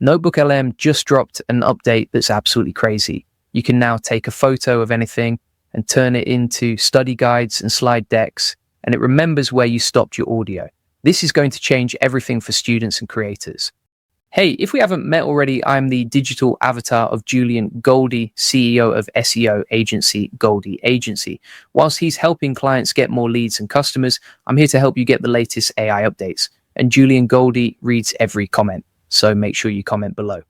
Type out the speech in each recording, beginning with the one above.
NoteBookLM just dropped an update that's absolutely crazy. You can now take a photo of anything and turn it into study guides and slide decks, and it remembers where you stopped your audio. This is going to change everything for students and creators. Hey, if we haven't met already, I'm the digital avatar of Julian Goldie, CEO of SEO agency Goldie Agency. Whilst he's helping clients get more leads and customers, I'm here to help you get the latest AI updates. And Julian Goldie reads every comment, so make sure you comment below.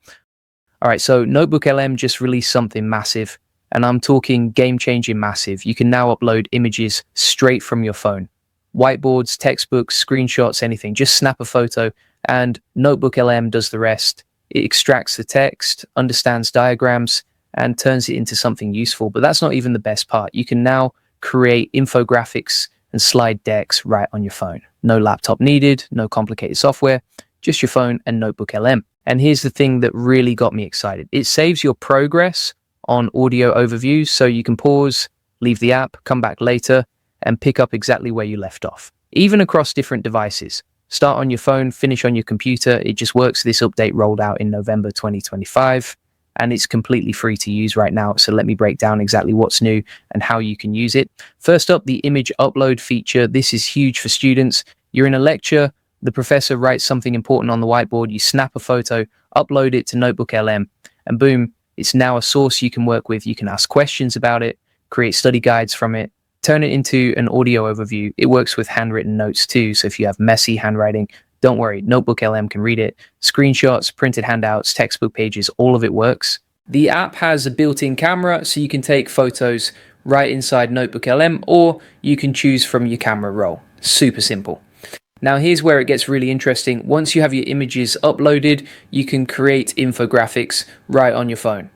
All right, so NoteBookLM just released something massive, and I'm talking game-changing massive. You can now upload images straight from your phone. Whiteboards, textbooks, screenshots, anything. Just snap a photo, and NoteBookLM does the rest. It extracts the text, understands diagrams, and turns it into something useful. But that's not even the best part. You can now create infographics and slide decks right on your phone. No laptop needed, no complicated software, just your phone and NoteBookLM. And here's the thing that really got me excited. It saves your progress on audio overviews, so you can pause, leave the app, come back later, and pick up exactly where you left off, even across different devices. Start on your phone, finish on your computer. It just works. This update rolled out in November 2025, and it's completely free to use right now. So let me break down exactly what's new and how you can use it. First up, the image upload feature. This is huge for students. You're in a lecture, the professor writes something important on the whiteboard, you snap a photo, upload it to NoteBookLM, and boom, it's now a source you can work with. You can ask questions about it, create study guides from it, turn it into an audio overview. It works with handwritten notes too, so if you have messy handwriting, don't worry, NoteBookLM can read it. Screenshots, printed handouts, textbook pages, all of it works. The app has a built-in camera, so you can take photos right inside NoteBookLM, or you can choose from your camera roll. Super simple. Now here's where it gets really interesting. Once you have your images uploaded, you can create infographics right on your phone.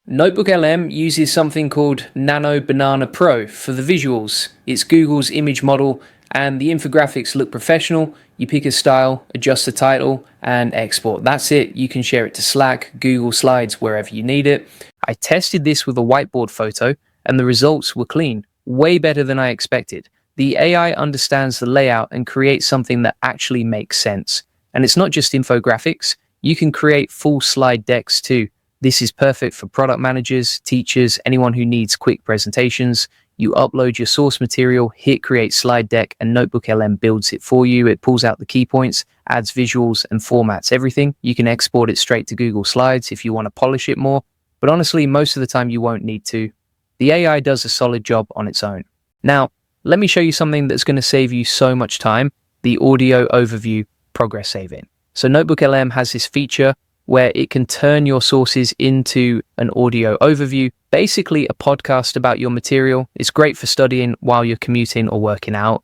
NoteBookLM uses something called Nano Banana Pro for the visuals. It's Google's image model, and the infographics look professional. You pick a style, adjust the title, and export. That's it. You can share it to Slack, Google Slides, wherever you need it. I tested this with a whiteboard photo, and the results were clean, way better than I expected. The AI understands the layout and creates something that actually makes sense. And it's not just infographics. You can create full slide decks too. This is perfect for product managers, teachers, anyone who needs quick presentations. You upload your source material, hit create slide deck, and NoteBookLM builds it for you. It pulls out the key points, adds visuals, and formats everything. You can export it straight to Google Slides if you want to polish it more. But honestly, most of the time you won't need to. The AI does a solid job on its own. Now, let me show you something that's going to save you so much time, the audio overview progress saving. So NoteBookLM has this feature where it can turn your sources into an audio overview, basically a podcast about your material. It's great for studying while you're commuting or working out.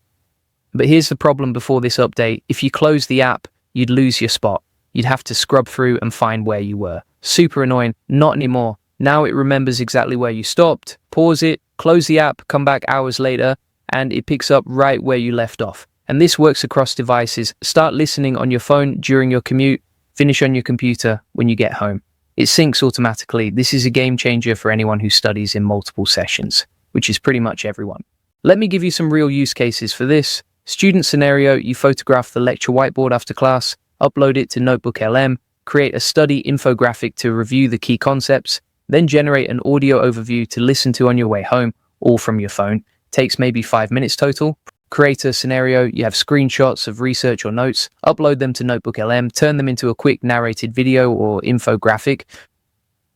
But here's the problem before this update. If you close the app, you'd lose your spot. You'd have to scrub through and find where you were. Super annoying. Not anymore. Now it remembers exactly where you stopped, pause it, close the app, come back hours later, and it picks up right where you left off. And this works across devices. Start listening on your phone during your commute, finish on your computer when you get home. It syncs automatically. This is a game changer for anyone who studies in multiple sessions, which is pretty much everyone. Let me give you some real use cases for this. Student scenario, you photograph the lecture whiteboard after class, upload it to NoteBookLM, create a study infographic to review the key concepts, then generate an audio overview to listen to on your way home, all from your phone. Takes maybe 5 minutes total. Create a scenario, you have screenshots of research or notes, upload them to NoteBookLM, turn them into a quick narrated video or infographic.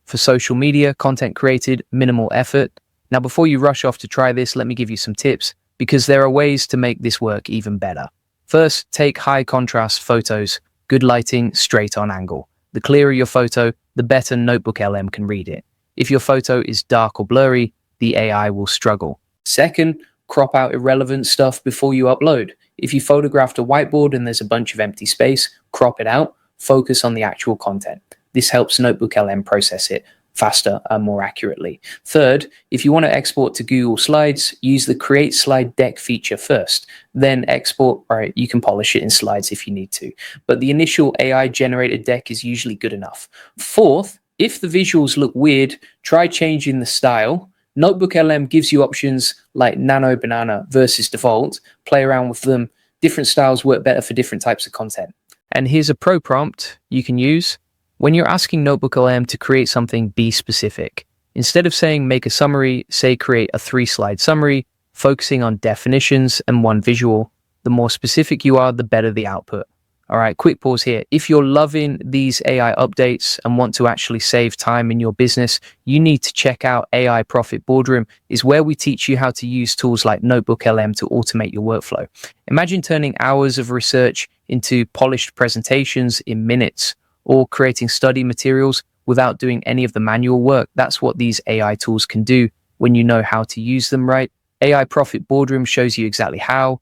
For social media, content created, minimal effort. Now before you rush off to try this, let me give you some tips, because there are ways to make this work even better. First, take high contrast photos, good lighting, straight on angle. The clearer your photo, the better NoteBookLM can read it. If your photo is dark or blurry, the AI will struggle. Second, crop out irrelevant stuff before you upload. If you photographed a whiteboard and there's a bunch of empty space, crop it out, focus on the actual content. This helps NoteBookLM process it faster and more accurately. Third, if you want to export to Google Slides, use the Create Slide Deck feature first, then export. Right, you can polish it in Slides if you need to, but the initial AI-generated deck is usually good enough. Fourth, if the visuals look weird, try changing the style. NoteBookLM gives you options like Nano Banana versus Default. Play around with them. Different styles work better for different types of content. And here's a pro prompt you can use. When you're asking NoteBookLM to create something, be specific. Instead of saying make a summary, say create a 3-slide summary, focusing on definitions and one visual. The more specific you are, the better the output. All right, quick pause here. If you're loving these AI updates and want to actually save time in your business, you need to check out AI Profit Boardroom, is where we teach you how to use tools like NoteBookLM to automate your workflow. Imagine turning hours of research into polished presentations in minutes, or creating study materials without doing any of the manual work. That's what these AI tools can do when you know how to use them right. AI Profit Boardroom shows you exactly how.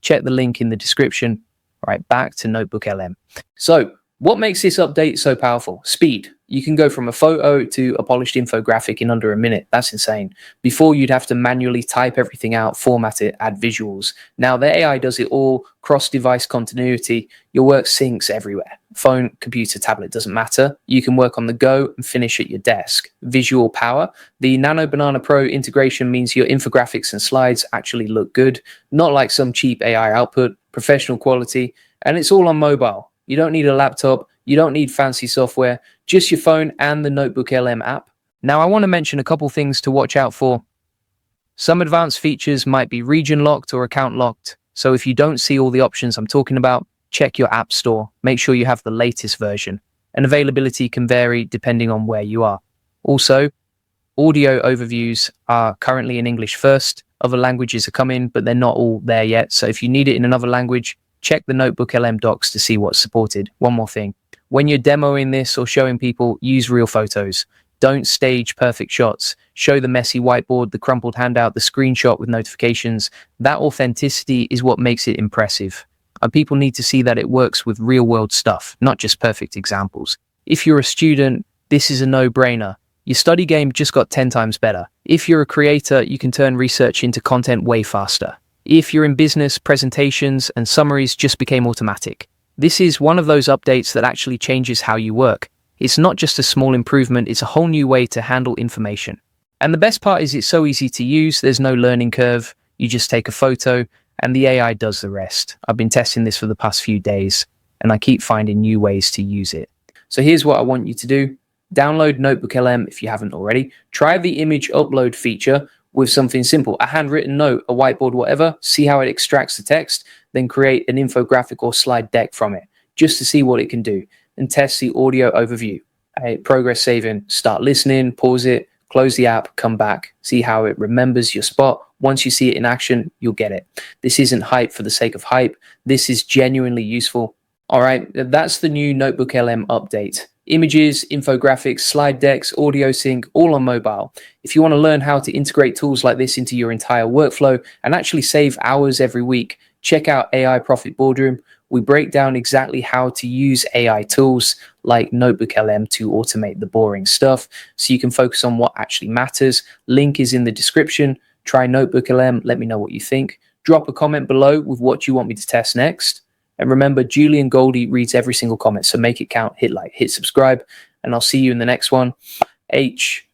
Check the link in the description. All right, back to NoteBookLM. So what makes this update so powerful? Speed. You can go from a photo to a polished infographic in under a minute. That's insane. Before, you'd have to manually type everything out, format it, add visuals. Now the AI does it all, cross-device continuity. Your work syncs everywhere. Phone, computer, tablet, doesn't matter. You can work on the go and finish at your desk. Visual power. The Nano Banana Pro integration means your infographics and slides actually look good, not like some cheap AI output, professional quality, and it's all on mobile. You don't need a laptop. You don't need fancy software, just your phone and the NoteBookLM app. Now, I want to mention a couple things to watch out for. Some advanced features might be region locked or account locked. So if you don't see all the options I'm talking about, check your app store. Make sure you have the latest version. And availability can vary depending on where you are. Also, audio overviews are currently in English first. Other languages are coming, but they're not all there yet. So if you need it in another language, check the NoteBookLM docs to see what's supported. One more thing. When you're demoing this or showing people, use real photos. Don't stage perfect shots. Show the messy whiteboard, the crumpled handout, the screenshot with notifications. That authenticity is what makes it impressive. And people need to see that it works with real world stuff, not just perfect examples. If you're a student, this is a no-brainer. Your study game just got 10 times better. If you're a creator, you can turn research into content way faster. If you're in business, presentations and summaries just became automatic. This is one of those updates that actually changes how you work. It's not just a small improvement, it's a whole new way to handle information. And the best part is it's so easy to use, there's no learning curve. You just take a photo and the AI does the rest. I've been testing this for the past few days and I keep finding new ways to use it. So here's what I want you to do. Download NoteBookLM if you haven't already. Try the image upload feature with something simple, a handwritten note, a whiteboard, whatever. See how it extracts the text, then create an infographic or slide deck from it, just to see what it can do, and test the audio overview. Progress saving, start listening, pause it, close the app, come back, see how it remembers your spot. Once you see it in action, you'll get it. This isn't hype for the sake of hype. This is genuinely useful. All right, that's the new NoteBookLM update. Images, infographics, slide decks, audio sync, all on mobile. If you want to learn how to integrate tools like this into your entire workflow and actually save hours every week, check out AI Profit Boardroom. We break down exactly how to use AI tools like NoteBookLM to automate the boring stuff so you can focus on what actually matters. Link is in the description. Try NoteBookLM. Let me know what you think. Drop a comment below with what you want me to test next. And remember, Julian Goldie reads every single comment, so make it count, hit like, hit subscribe, and I'll see you in the next one. H.